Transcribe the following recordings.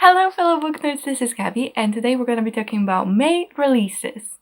Hello fellow book nerds, this is Gabby and today we're going to be talking about May releases.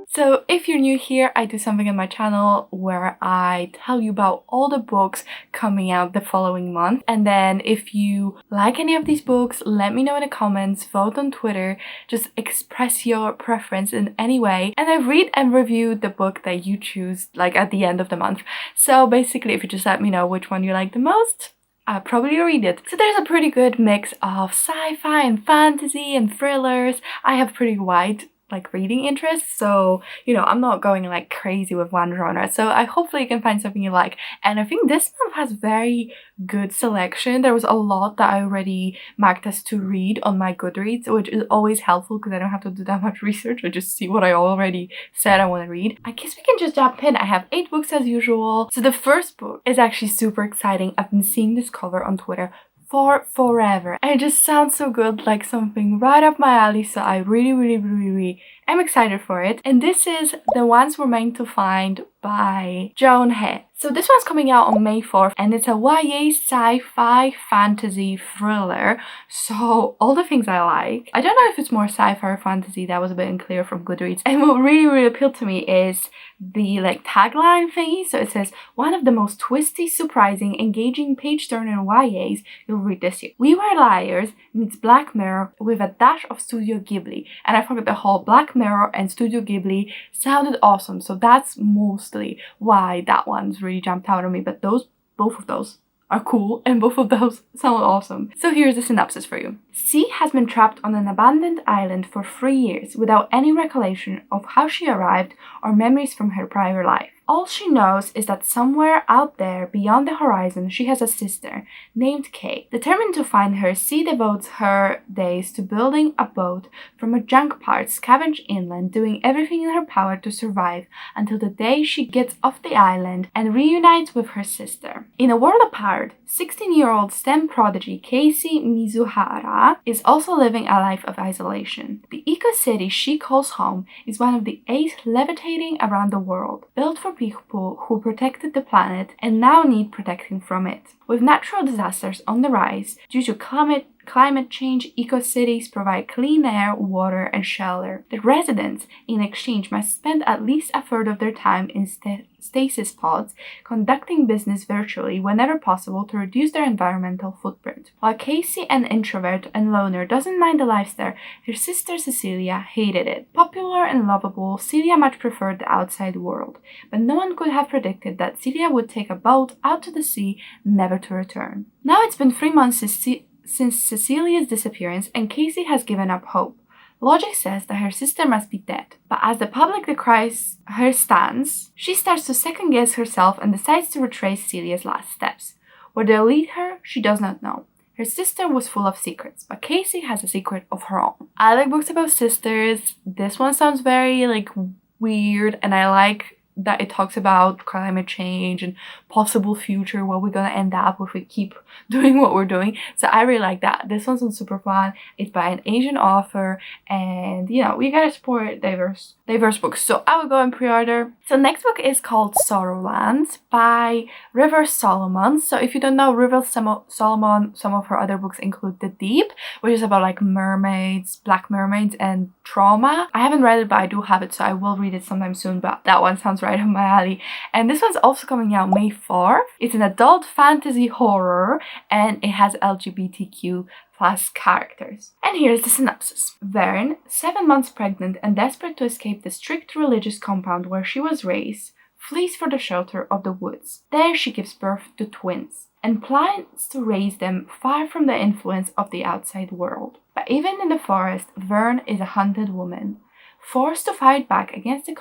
So if you're new here, I do something on my channel where I tell you about all the books coming out the following month. And then if you like any of these books, let me know in the comments, vote on Twitter, just express your preference in any way. And I read and review the book that you choose like at the end of the month. So basically, if you just let me know which one you like the most, I'll probably read it. So there's a pretty good mix of sci-fi and fantasy and thrillers. I have pretty wide reading interests, so I'm not going like crazy with one genre, so I hopefully you can find something you like. And I think this month has very good selection. There was a lot that I already marked as to read on my Goodreads, which is always helpful because I don't have to do that much research. I just see what I already said I want to read. I guess we can just jump in. I have 8 books as usual. So the first book is actually super exciting. I've been seeing this cover on Twitter for forever and it just sounds so good, like something right up my alley, so I really am excited for it. And this is The Ones We're Meant to Find by Joan He. So this one's coming out on May 4th and it's a YA sci-fi fantasy thriller, so all the things I like. I don't know if it's more sci-fi or fantasy, that was a bit unclear from Goodreads. And what really appealed to me is the tagline thingy. So it says, one of the most twisty, surprising, engaging page-turner YAs you'll read this year. We Were Liars meets Black Mirror with a dash of Studio Ghibli. And I thought the whole Black Mirror and Studio Ghibli sounded awesome, so that's mostly why that one's really jumped out at me. But both of those are cool and both of those sound awesome. So here's the synopsis for you. C has been trapped on an abandoned island for 3 years without any recollection of how she arrived or memories from her prior life. All she knows is that somewhere out there beyond the horizon she has a sister named Kay. Determined to find her, C devotes her days to building a boat from a junk part scavenged inland, doing everything in her power to survive until the day she gets off the island and reunites with her sister. In a world apart, 16-year-old STEM prodigy Casey Mizuhara is also living a life of isolation. The eco-city she calls home is one of the 8 levitating around the world, built for people who protected the planet and now need protecting from it. With natural disasters on the rise due to climate change, eco-cities provide clean air, water, and shelter. The residents, in exchange, must spend at least a third of their time in stasis pods, conducting business virtually whenever possible to reduce their environmental footprint. While Casey, an introvert and loner, doesn't mind the lifestyle, her sister Cecilia hated it. Popular and lovable, Celia much preferred the outside world, but no one could have predicted that Celia would take a boat out to the sea, never to return. Now it's been 3 months since Cecilia's disappearance, and Casey has given up hope. Logic says that her sister must be dead, but as the public decries her stance, she starts to second-guess herself and decides to retrace Celia's last steps. Where they'll lead her, she does not know. Her sister was full of secrets, but Casey has a secret of her own. I like books about sisters. This one sounds very weird, and I like that it talks about climate change and possible future, what we're gonna end up if we keep doing what we're doing. So I really like that. This one's super fun. It's by an Asian author, and we gotta support diverse books. So I will go and pre-order. So next book is called Sorrowlands by River Solomon. So if you don't know River Solomon, some of her other books include The Deep, which is about mermaids, black mermaids, and trauma. I haven't read it, but I do have it, so I will read it sometime soon, but that one sounds right up my alley. And this one's also coming out May 4th. It's an adult fantasy horror and it has LGBTQ plus characters. And here's the synopsis. Vern, 7 months pregnant and desperate to escape the strict religious compound where she was raised, flees for the shelter of the woods. There she gives birth to twins and plans to raise them far from the influence of the outside world. But even in the forest, Vern is a hunted woman. Forced to fight back against the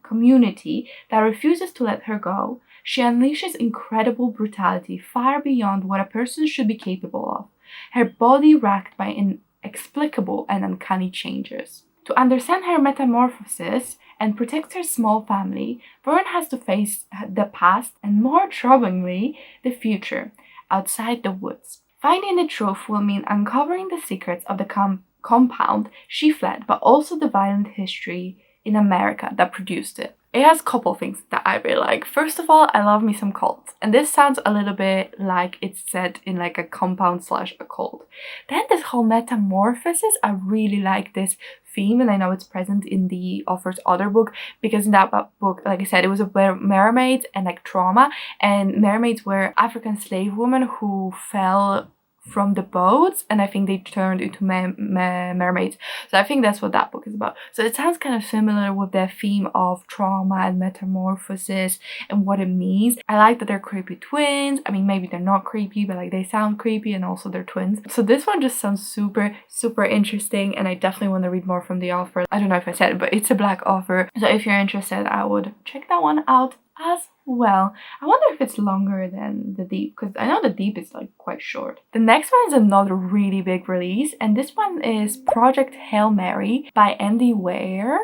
community that refuses to let her go, she unleashes incredible brutality far beyond what a person should be capable of, her body racked by inexplicable and uncanny changes. To understand her metamorphosis and protect her small family, Vern has to face the past and, more troublingly, the future, outside the woods. Finding the truth will mean uncovering the secrets of the compound she fled, but also the violent history in America that produced it. It has a couple things that I really like. First of all, I love me some cults. And this sounds a little bit like it's set in like a compound slash a cult. Then this whole metamorphosis, I really like this theme, and I know it's present in the author's other book, because in that book, like I said, it was about mermaids and like trauma, and mermaids were African slave women who fell from the boats, and I think they turned into mermaids. So I think that's what that book is about. So it sounds kind of similar with the theme of trauma and metamorphosis and what it means. I like that they're creepy twins. I mean, maybe they're not creepy, but like they sound creepy, and also they're twins. So this one just sounds super, super interesting, and I definitely want to read more from the author. I don't know if I said it, but it's a Black author. So if you're interested, I would check that one out as well. I wonder if it's longer than The Deep, because I know The Deep is like quite short. The next one is another really big release, and this one is Project Hail Mary by Andy Weir.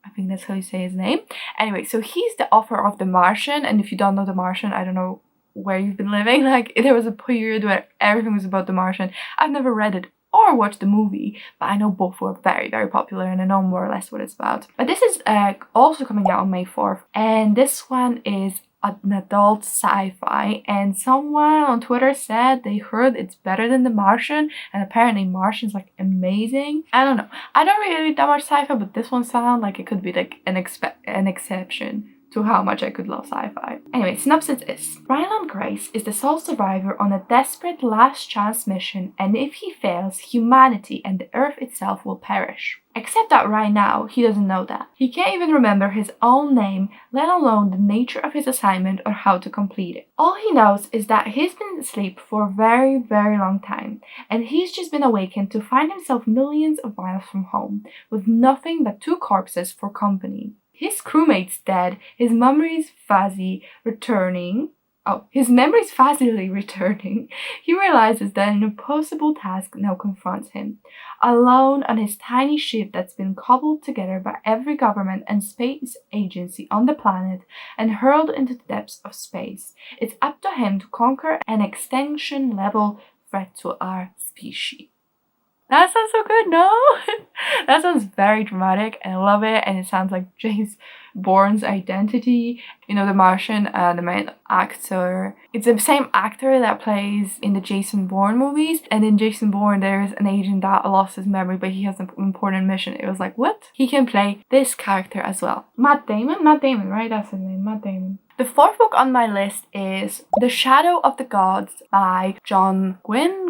I think that's how you say his name. Anyway, so he's the author of The Martian, and if you don't know The Martian, I don't know where you've been living. Like, there was a period where everything was about The Martian. I've never read it or watched the movie, but I know both were very, very popular, and I know more or less what it's about. But this is also coming out on May 4th, and this one is an adult sci-fi, and someone on Twitter said they heard it's better than The Martian, and apparently Martian's like amazing. I don't know. I don't really read that much sci-fi, but this one sounds like it could be like an exception to how much I could love sci-fi. Anyway, synopsis is: Ryland Grace is the sole survivor on a desperate last chance mission, and if he fails, humanity and the Earth itself will perish. Except that right now, he doesn't know that. He can't even remember his own name, let alone the nature of his assignment or how to complete it. All he knows is that he's been asleep for a very, very long time, and he's just been awakened to find himself millions of miles from home, with nothing but 2 corpses for company. His crewmate's dead, his memories fuzzily returning. He realizes that an impossible task now confronts him. Alone on his tiny ship that's been cobbled together by every government and space agency on the planet and hurled into the depths of space, it's up to him to conquer an extinction-level threat to our species. That sounds so good, no? That sounds very dramatic, and I love it, and it sounds like James Bourne's Identity. You know, The Martian, the main actor, it's the same actor that plays in the Jason Bourne movies, and in Jason Bourne there's an agent that lost his memory, but he has an important mission. It was like, what? He can play this character as well. Matt Damon, right? That's his name, Matt Damon. The 4th book on my list is The Shadow of the Gods by John Gwynne.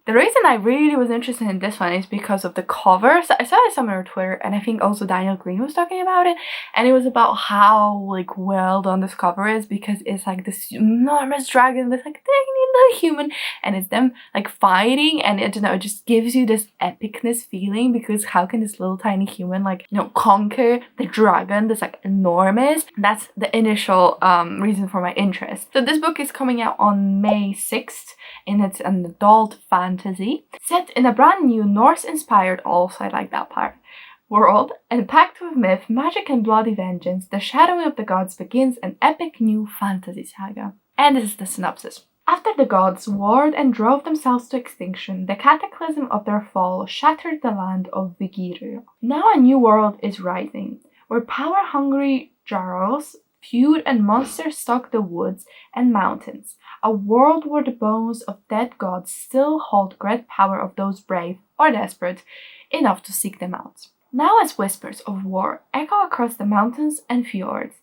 The reason I really was interested in this one is because of the cover. So I saw it somewhere on Twitter, and I think also Daniel Green was talking about it, and it was about how like well done this cover is, because it's like this enormous dragon that's like tiny little human, and it's them like fighting, and I don't know, it just gives you this epicness feeling, because how can this little tiny human like, you know, conquer the dragon that's like enormous? That's the initial reason for my interest. So this book is coming out on May 6th, and it's an adult fantasy set in a brand new Norse-inspired, also I like that part, world, and packed with myth, magic, and bloody vengeance. The Shadowing of the Gods begins an epic new fantasy saga. And this is the synopsis. After the gods warred and drove themselves to extinction, the cataclysm of their fall shattered the land of Vigir. Now a new world is rising, where power-hungry Jarls feud and monsters stalk the woods and mountains. A world where the bones of dead gods still hold great power of those brave or desperate enough to seek them out. Now as whispers of war echo across the mountains and fjords,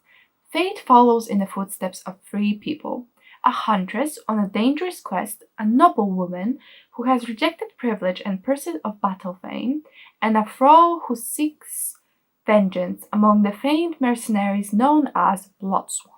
fate follows in the footsteps of 3 people. A huntress on a dangerous quest, a noble woman who has rejected privilege and pursuit of battle fame, and a thrall who seeks vengeance among the famed mercenaries known as Bloodsworn.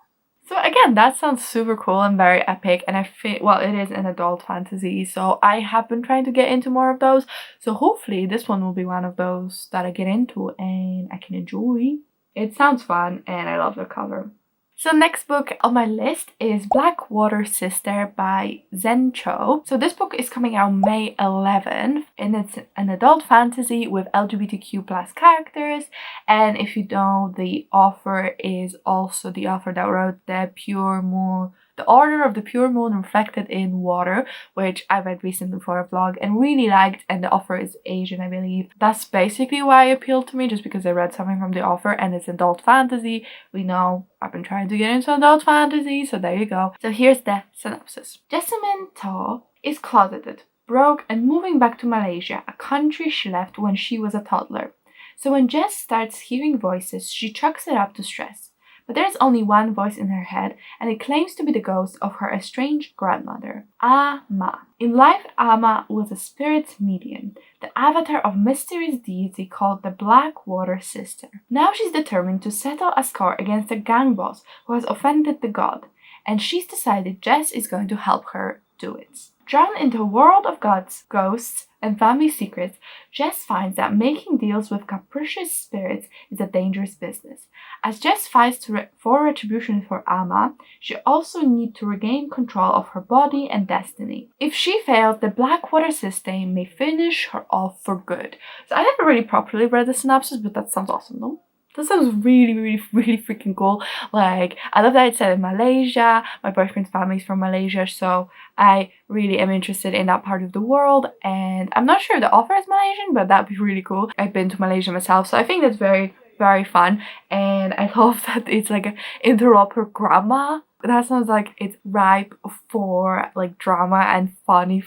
So again, that sounds super cool and very epic, and I feel, well, it is an adult fantasy, so I have been trying to get into more of those, so hopefully this one will be one of those that I get into and I can enjoy. It sounds fun, and I love the cover. So next book on my list is Blackwater Sister by Zen Cho. So this book is coming out May 11th, and it's an adult fantasy with LGBTQ plus characters. And if you know, the author is also the author that wrote the The Order of the Pure Moon Reflected in Water, which I read recently for a vlog and really liked, and the author is Asian, I believe. That's basically why it appealed to me, just because I read something from the author and it's adult fantasy. We know I've been trying to get into adult fantasy, so there you go. So here's the synopsis. Jessamine Tao is closeted, broke, and moving back to Malaysia, a country she left when she was a toddler. So when Jess starts hearing voices, she chalks it up to stress. But there's only one voice in her head, and it claims to be the ghost of her estranged grandmother, Ama. In life, Ama was a spirit medium, the avatar of a mysterious deity called the Blackwater Sister. Now she's determined to settle a score against a gang boss who has offended the god, and she's decided Jess is going to help her do it. Drawn into a world of gods, ghosts, and family secrets, Jess finds that making deals with capricious spirits is a dangerous business. As Jess fights for retribution for Ama, she also needs to regain control of her body and destiny. If she fails, the Blackwater system may finish her off for good. So I never really properly read the synopsis, but that sounds awesome, no? That sounds really, really, really freaking cool. Like, I love that it's set in Malaysia. My boyfriend's family is from Malaysia, so I really am interested in that part of the world. And I'm not sure if the author is Malaysian, but that'd be really cool. I've been to Malaysia myself, so I think that's very, very fun. And I love that it's like an interloper grandma. That sounds like it's ripe for like drama and funny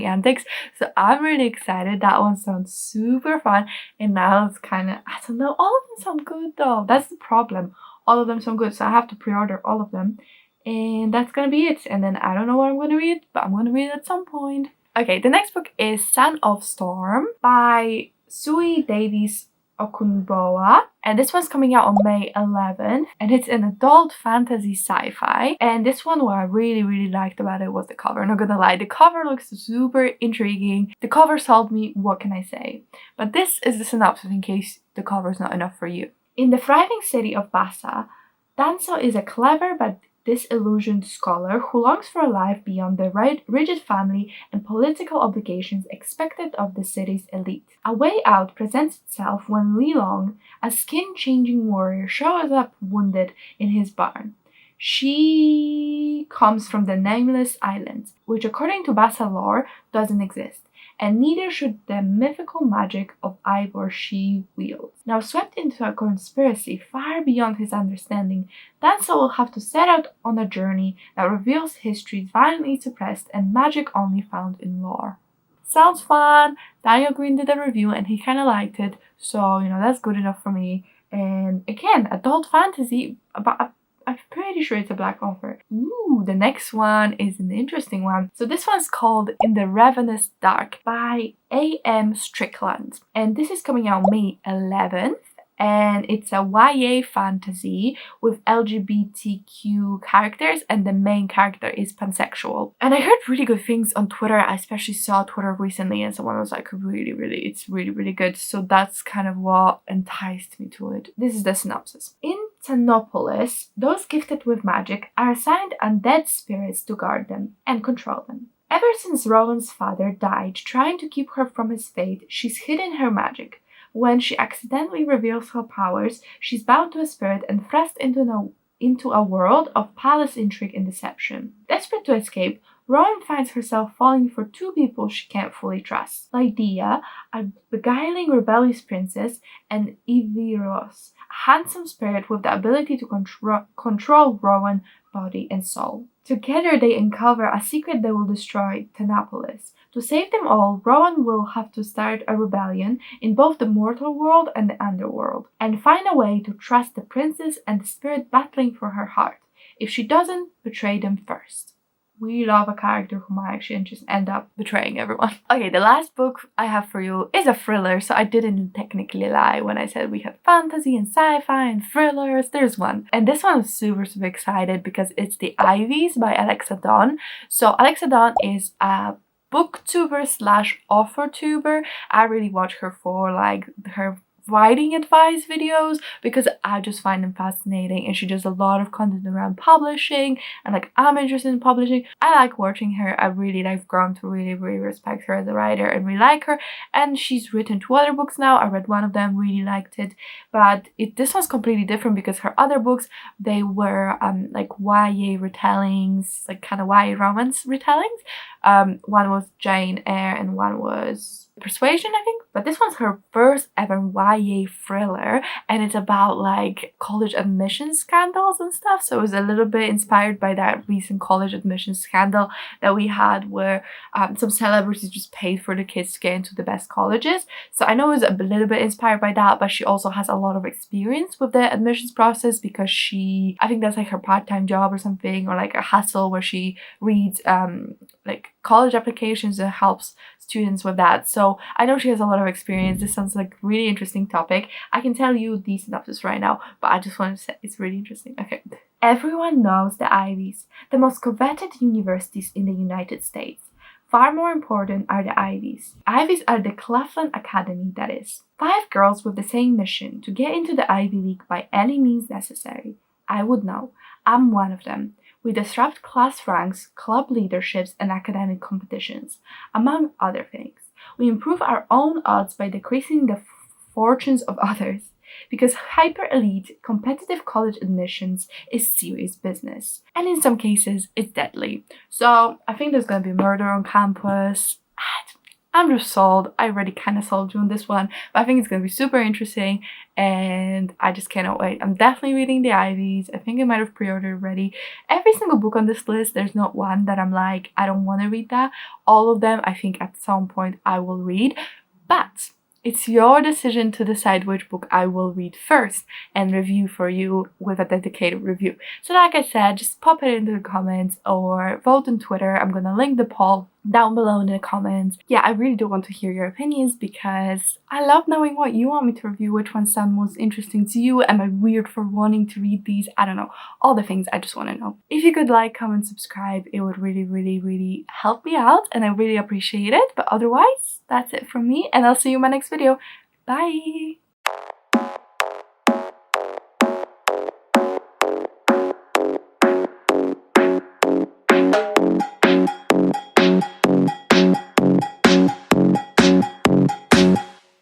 antics. So I'm really excited. That one sounds super fun. And now it's kind of, I don't know, all of them sound good though. That's the problem. All of them sound good. So I have to pre-order all of them. And that's gonna be it. And then I don't know what I'm gonna read, but I'm gonna read it at some point. Okay, the next book is Son of Storm by Sui Davies Okunboa, and this one's coming out on May 11th, and it's an adult fantasy sci-fi. And this one, what I really liked about it was the cover. Not gonna lie, the cover looks super intriguing. The cover sold me, what can I say? But this is the synopsis in case the cover is not enough for you. In the thriving city of Basa, Danso is a clever but disillusioned scholar who longs for a life beyond the rigid family and political obligations expected of the city's elite. A way out presents itself when Li Long, a skin-changing warrior, shows up wounded in his barn. She comes from the Nameless Islands, which according to Basa lore doesn't exist, and neither should the mythical magic of Ivor she wields. Now swept into a conspiracy far beyond his understanding, Danso will have to set out on a journey that reveals histories violently suppressed and magic only found in lore. Sounds fun! Daniel Green did a review and he kinda liked it, so you know that's good enough for me. And again, adult fantasy, but I'm pretty sure it's a black author. Ooh, the next one is an interesting one. So this one's called In the Ravenous Dark by A.M. Strickland. And this is coming out May 11th. And it's a YA fantasy with LGBTQ characters, and the main character is pansexual. And I heard really good things on Twitter. I especially saw Twitter recently and someone was like, it's really good. So that's kind of what enticed me to it. This is the synopsis. In Xenopolis, those gifted with magic are assigned undead spirits to guard them and control them. Ever since Rowan's father died trying to keep her from his fate, she's hidden her magic. When she accidentally reveals her powers, she's bound to a spirit and thrust into a world of palace intrigue and deception. Desperate to escape, Rowan finds herself falling for two people she can't fully trust. Lydia, a beguiling rebellious princess, and Iviros, a handsome spirit with the ability to control Rowan body and soul. Together they uncover a secret that will destroy Xenopolis. To save them all, Rowan will have to start a rebellion in both the mortal world and the underworld, and find a way to trust the princess and the spirit battling for her heart. If she doesn't, betray them first. We love a character who might actually just end up betraying everyone. Okay, the last book I have for you is a thriller, so I didn't technically lie when I said we had fantasy and sci-fi and thrillers. There's one. And this one I'm super excited because it's The Ivies by Alexa Dawn. So Alexa Dawn is a booktuber / author tuber. I really watch her for like her writing advice videos because I just find them fascinating, and she does a lot of content around publishing, and like I'm interested in publishing. I like watching her. I've grown to really respect her as a writer and really like her, and she's written 2 other books now. I read one of them, really liked it, but this one's completely different because her other books, they were like YA retellings, like kind of YA romance retellings. One was Jane Eyre and one was Persuasion, I think. But this one's her first ever YA thriller, and it's about like college admissions scandals and stuff. So it was a little bit inspired by that recent college admissions scandal that we had, where some celebrities just paid for the kids to get into the best colleges. So I know it was a little bit inspired by that, but she also has a lot of experience with the admissions process because I think that's like her part-time job or something, or like a hustle where she reads like college applications and helps students with that. So I know she has a lot of experience. This sounds like a really interesting topic. I can tell you the synopsis right now, but I just want to say it's really interesting. Okay. Everyone knows the Ivies, the most coveted universities in the United States. Far more important are the Ivies. Ivies are the Cleveland Academy, that is. 5 girls with the same mission, to get into the Ivy League by any means necessary. I would know. I'm one of them. We disrupt class ranks, club leaderships, and academic competitions, among other things. We improve our own odds by decreasing the fortunes of others, because hyper-elite, competitive college admissions is serious business, and in some cases, it's deadly. So I think there's gonna be murder on campus. I'm just sold. I already kind of sold you on this one, but I think it's going to be super interesting, and I just cannot wait. I'm definitely reading the Ivies. I think I might have pre-ordered already. Every single book on this list, there's not one that I'm like, I don't want to read that. All of them, I think at some point I will read, but it's your decision to decide which book I will read first and review for you with a dedicated review. So like I said, just pop it into the comments or vote on Twitter. I'm gonna link the poll down below in the comments. Yeah, I really do want to hear your opinions because I love knowing what you want me to review, which ones sound most interesting to you. Am I weird for wanting to read these? I don't know. All the things I just want to know. If you could like, comment, subscribe, it would really help me out, and I really appreciate it. But otherwise, that's it from me, and I'll see you in my next video. Bye!